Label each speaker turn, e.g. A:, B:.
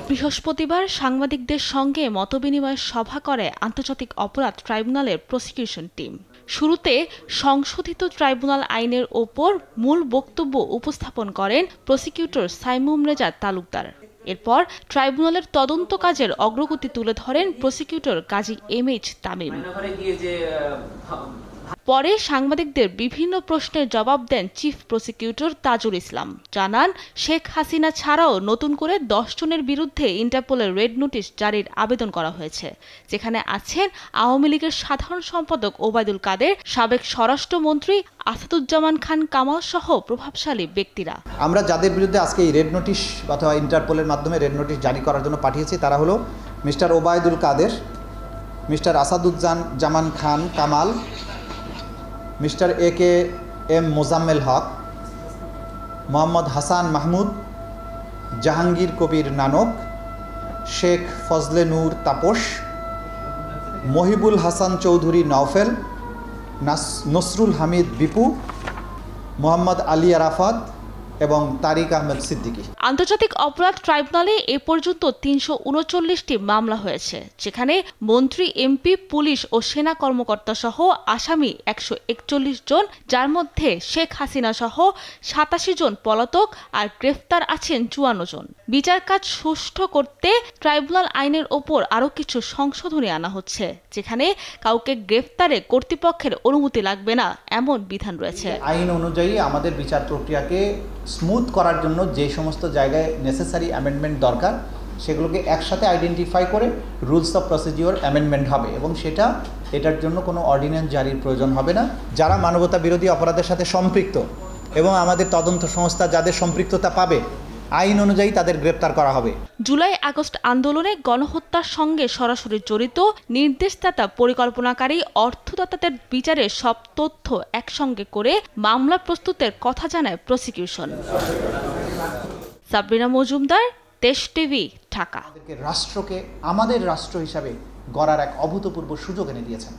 A: বৃহস্পতিবার সাংবাদিকদের সঙ্গে মতবিনিময় সভা করে আন্তর্জাতিক অপরাধ ট্রাইব্যুনালের প্রসিকিউশন টিম। শুরুতে সংশোধিত ট্রাইব্যুনাল আইনের ওপর মূল বক্তব্য উপস্থাপন করেন প্রসিকিউটর সাইমুম রেজা তালুকদার। এরপর ট্রাইব্যুনালের তদন্ত কাজের অগ্রগতি তুলে ধরেন প্রসিকিউটর কাজী এমএইচ তামিম। পরে সাংবাদিকদের বিভিন্ন প্রশ্নের জবাব দেন চিফ প্রসিকিউটর তাজুল ইসলাম। জানান, শেখ হাসিনা ছাড়াও নতুন করে 10 জনের বিরুদ্ধে ইন্টারপোলের রেড নোটিশ জারির আবেদন করা হয়েছে, যেখানে আছেন আওয়ামী লীগের সাধারণ সম্পাদক ওবায়দুল কাদের, সাবেক স্বরাষ্ট্রমন্ত্রী আসাদুজ্জামান খান কামাল সহ প্রভাবশালী ব্যক্তিরা।
B: আমরা যাদের বিরুদ্ধে আজকে এই রেড নোটিশ অথবা ইন্টারপোলের মাধ্যমে রেড নোটিশ জারি করার জন্য পাঠিয়েছি তারা হলো mister Obaidul Quader, mister Asaduzzaman Khan Kamal, mister AKM Mozammel Haque, Mohammad Hasan Mahmud, Jahangir Kabir Nanak, Sheikh Fazle Noor Taposh, Mohibul Hasan Chowdhury Naufel, Nasrul Hamid Bipu, Mohammad Ali Arafat এবং তারিক আহমেদ সিদ্দিকী।
A: আন্তর্জাতিক অপরাধ ট্রাইব্যুনালে এ পর্যন্ত 339টি মামলা হয়েছে, যেখানে মন্ত্রী, এমপি, পুলিশ ও সেনা কর্মকর্তা সহ আসামি 141 জন, যার মধ্যে শেখ হাসিনা সহ 87 জন পলাতক আর গ্রেফতার আছেন 54 জন। বিচার কাজ সুষ্ঠু করতে ট্রাইব্যুনাল আইনের ওপর আরও কিছু সংশোধনী আনা হচ্ছে, যেখানে কাউকে গ্রেফতারে কর্তৃপক্ষের অনুমতি লাগবে না এমন বিধান রয়েছে।
B: আইন অনুযায়ী আমাদের বিচার প্রক্রিয়াকে স্মুথ করার জন্য যে সমস্ত জায়গায় নেসেসারি অ্যামেন্ডমেন্ট দরকার সেগুলোকে একসাথে আইডেন্টিফাই করে রুলস অফ প্রসিডিওর অ্যামেন্ডমেন্ট হবে এবং এটার জন্য কোনো অর্ডিন্যান্স জারির প্রয়োজন হবে না। যারা মানবতা বিরোধী অপরাধের সাথে সম্পৃক্ত এবং আমাদের তদন্ত সংস্থা যাদের সম্পৃক্ততা পাবে আইন অনুযায়ী তাদের গ্রেপ্তার করা হবে।
A: জুলাই আগস্ট আন্দোলনে গণহত্যার সঙ্গে সরাসরি জড়িত নির্দেশদাতা, পরিকল্পনাকারী, অর্থদাতাদের বিচারের সব তথ্য একসঙ্গে করে মামলা প্রস্তুতের কথা জানায় প্রসিকিউশন। সাবরিনা মজুমদার, দেশ টিভি, ঢাকা।
B: রাষ্ট্রকে আমাদের রাষ্ট্র হিসাবে গড়ার এক অভূতপূর্ব সুযোগ এনে দিয়েছেন।